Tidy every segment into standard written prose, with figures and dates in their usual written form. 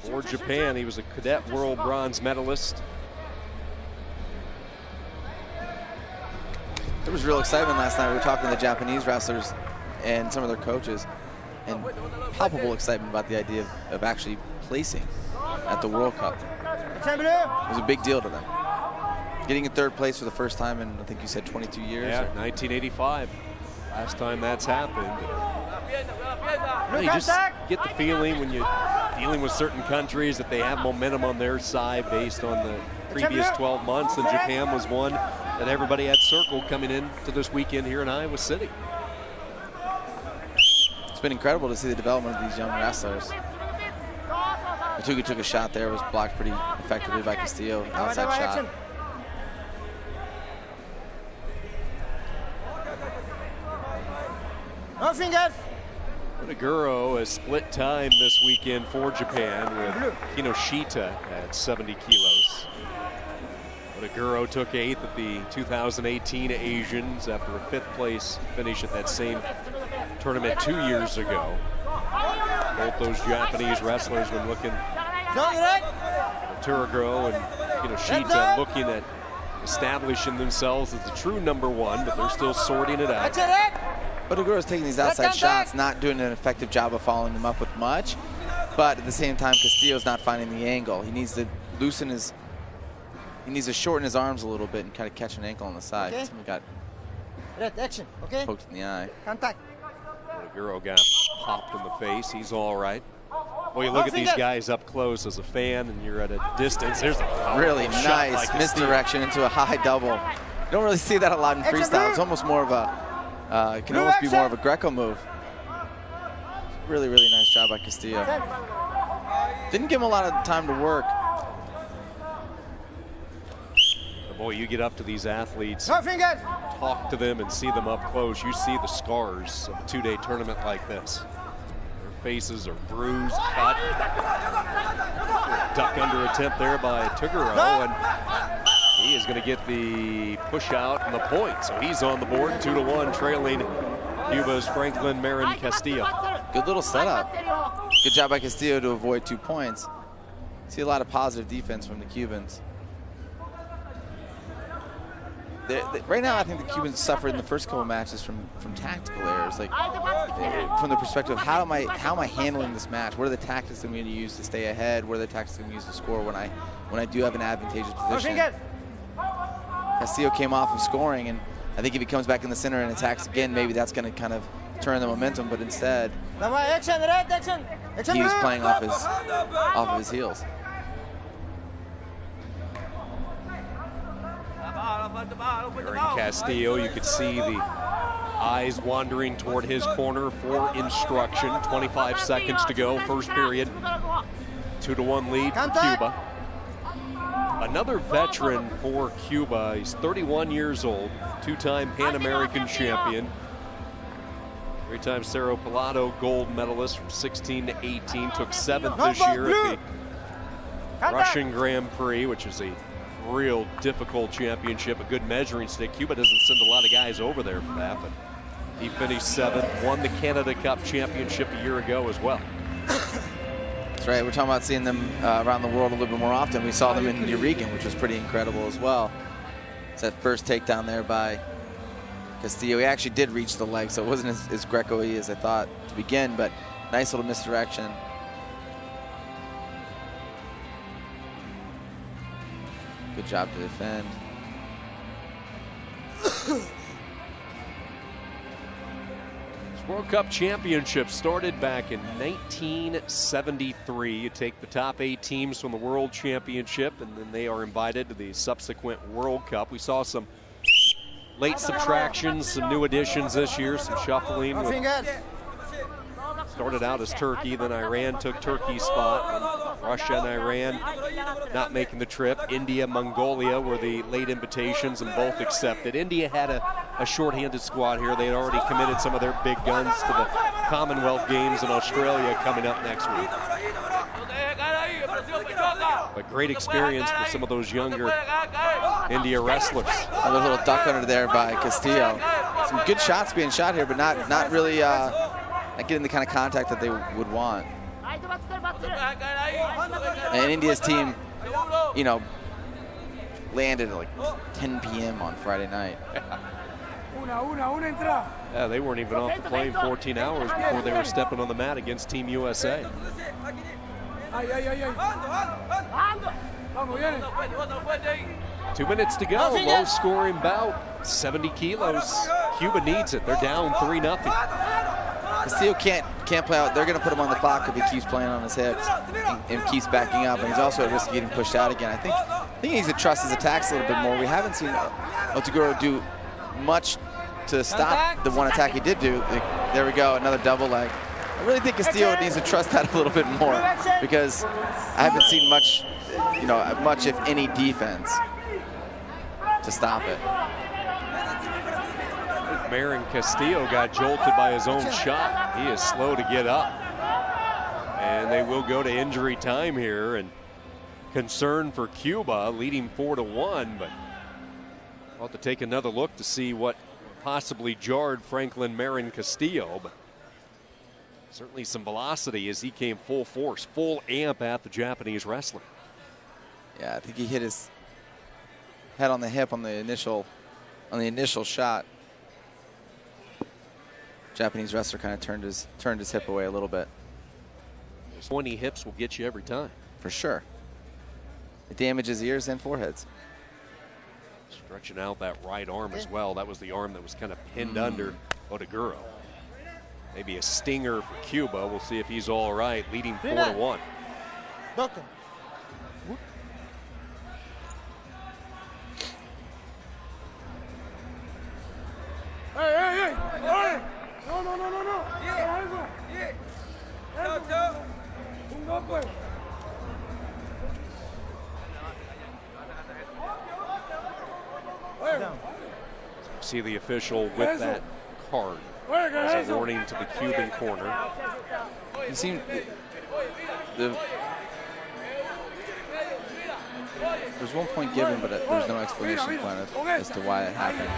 for Japan. He was a cadet world bronze medalist. There was real excitement last night. We were talking to the Japanese wrestlers and some of their coaches, and palpable excitement about the idea of actually placing at the World Cup. It was a big deal to them. Getting in third place for the first time in, I think you said 22 years? Yeah, 1985. Last time that's happened. You just get the feeling when you're dealing with certain countries that they have momentum on their side based on the previous 12 months, and Japan was one that everybody had circled coming into this weekend here in Iowa City. It's been incredible to see the development of these young wrestlers. Otoguro took a shot there, was blocked pretty effectively by Castillo, outside shot. No fingers. OTOGURO has split time this weekend for Japan with Kinoshita at 70 kilos. OTOGURO took 8th at the 2018 Asians after a 5th place finish at that same tournament 2 years ago. Both those Japanese wrestlers when looking OTOGURO and Kinoshita looking at establishing themselves as the true #1, but they're still sorting it out. OTOGURO is taking these outside shots, not doing an effective job of following them up with much, but at the same time, Castillo's not finding the angle. He needs to loosen his, he needs to shorten his arms a little bit and kind of catch an ankle on the side. Okay. Someone got action. Okay. poked in the eye. Contact. OTOGURO got popped in the face. He's all right. Well, you look at these guys up close as a fan, and you're at a distance. There's a really nice misdirection into a high double. You don't really see that a lot in freestyle. It's almost more of a it can almost be more of a Greco move. Really, really nice job by Castillo. Didn't give him a lot of time to work. Boy, you get up to these athletes, No fingers. talk to them and see them up close. You see the scars of a 2-day tournament like this. Their faces are bruised, cut. Duck under attempt there by OTOGURO, and he is going to get the push out and the point. So he's on the board, 2-1, trailing Cuba's Franklin MAREN Castillo. Good little setup. Good job by Castillo to avoid 2 points. See a lot of positive defense from the Cubans. Right now, I think the Cubans suffered in the first couple matches from tactical errors. Like from the perspective of how am I handling this match? What are the tactics I'm going to use to stay ahead? What are the tactics I'm going to use to score when I do have an advantageous position? Castillo came off of scoring, and I think if he comes back in the center and attacks again, maybe that's going to kind of turn the momentum. But instead, he was playing off of his heels. MAREN Castillo, you could see the eyes wandering toward his corner for instruction. 25 seconds to go, first period. 2-1 lead for Cuba. Another veteran for Cuba. He's 31 years old, 2-time Pan American champion. 3-time Cerro Pelado gold medalist from 16 to 18. Took 7th this year at the Russian Grand Prix, which is a real difficult championship, a good measuring stick. Cuba doesn't send a lot of guys over there for that, but he finished 7th, won the Canada Cup championship a year ago as well. That's right. We're talking about seeing them around the world a little bit more often. We saw them in Eureka, which was pretty incredible as well. It's that first takedown there by Castillo. He actually did reach the leg, so it wasn't as Greco-y as I thought to begin, but nice little misdirection. Good job to defend. World Cup Championship started back in 1973. You take the top 8 teams from the World Championship, and then they are invited to the subsequent World Cup. We saw some late subtractions, some new additions this year, some shuffling. Started out as Turkey, then Iran took Turkey's spot. Russia and Iran not making the trip. India, Mongolia were the late invitations, and both accepted. India had a short-handed squad here. They had already committed some of their big guns to the Commonwealth Games in Australia coming up next week. A great experience for some of those younger India wrestlers. A little duck under there by Castillo. Some good shots being shot here, but not really not getting the kind of contact that they would want. And India's team, you know, landed at like 10 p.m. on Friday night. Yeah, they weren't even off the plane 14 hours before they were stepping on the mat against Team USA. 2 minutes to go, low scoring bout, 70 kilos. Cuba needs it, they're down 3-0. Castillo can't play out. They're going to put him on the clock if he keeps playing on his hips and keeps backing up. And he's also at risk of getting pushed out again. I think he needs to trust his attacks a little bit more. We haven't seen OTOGURO do much to stop the one attack he did do. There we go, another double leg. I really think Castillo needs to trust that a little bit more because I haven't seen much, you know, much if any defense to stop it. MAREN Castillo got jolted by his own shot. He is slow to get up. And they will go to injury time here. And concern for Cuba, leading 4-1, but we'll have to take another look to see what possibly jarred Franklin MAREN Castillo. But certainly some velocity as he came full force, full amp at the Japanese wrestler. Yeah, I think he hit his head on the hip on the initial shot. Japanese wrestler kind of turned his hip away a little bit. 20 hips will get you every time. For sure. It damages ears and foreheads. Stretching out that right arm as well. That was the arm that was kind of pinned under OTOGURO. Maybe a stinger for Cuba. We'll see if he's all right, leading 4-1. Doctor. Hey! No. See the official with that card as a warning to the Cuban corner. You see, there's 1 point given, but there's no explanation as to why it happened.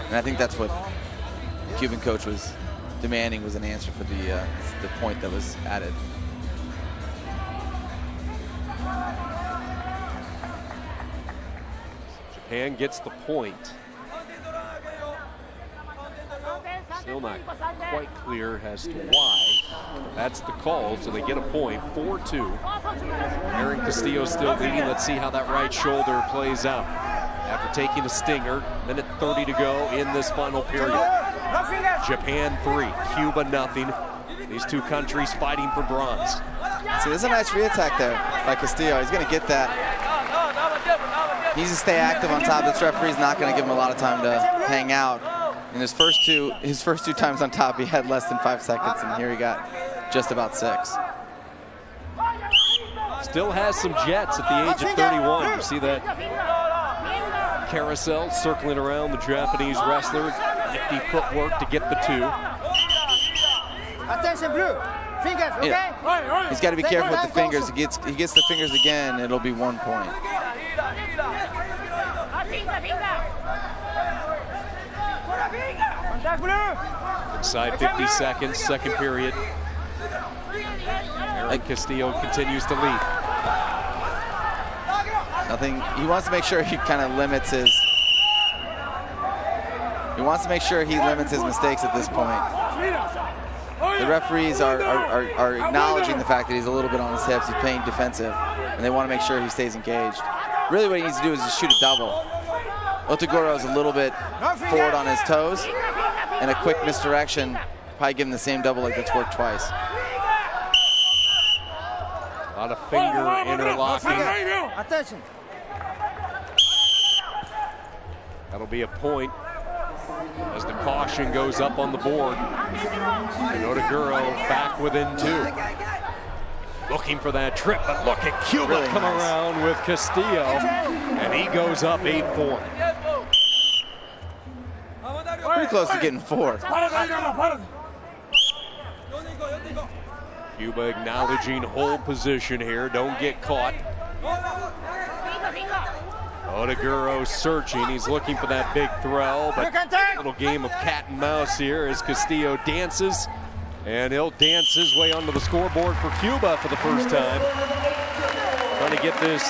And I think that's what the Cuban coach was demanding, was an answer for the point that was added. Japan gets the point. Still not quite clear as to why. That's the call, so they get a point, 4-2. MAREN Castillo still leading. Let's see how that right shoulder plays out. After taking a stinger, minute 30 to go in this final period. Japan 3, Cuba nothing. These two countries fighting for bronze. See, there's a nice reattack there by Castillo. He's going to get that. He needs to stay active on top. This referee's not going to give him a lot of time to hang out. In his first two times on top, he had less than 5 seconds, and here he got just about 6. Still has some jets at the age of 31. You see that carousel circling around the Japanese wrestler. Nifty footwork to get the 2. Attention, blue. Fingers, okay? Yeah. He's got to be careful with the fingers. He gets the fingers again, it'll be 1 point. Inside 50 seconds, second period. MAREN Castillo continues to lead. Nothing. He wants to make sure he kind of limits his. He wants to make sure he limits his mistakes at this point. The referees are acknowledging the fact that he's a little bit on his hips. He's playing defensive, and they want to make sure he stays engaged. Really, what he needs to do is just shoot a double. OTOGURO is a little bit forward on his toes, and a quick misdirection probably give him the same double leg that's worked twice. A lot of finger interlocking. Attention. That'll be a point as the caution goes up on the board. And OTOGURO back within 2. Looking for that trip, but look at Cuba really come around with Castillo, and he goes up 8-4. Pretty close to getting 4. Cuba acknowledging hold position here. Don't get caught. Otoguro searching. He's looking for that big throw, but a little game of cat and mouse here as Castillo dances. And he'll dance his way onto the scoreboard for Cuba for the first time. Trying to get this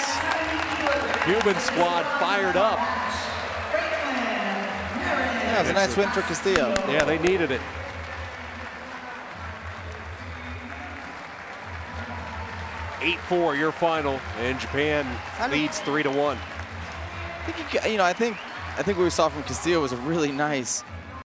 Cuban squad fired up. Yeah, it was a nice win for Castillo. Yeah, they needed it. (8-4) your final, and Japan leads 3-1. I think what we saw from Castillo was a really nice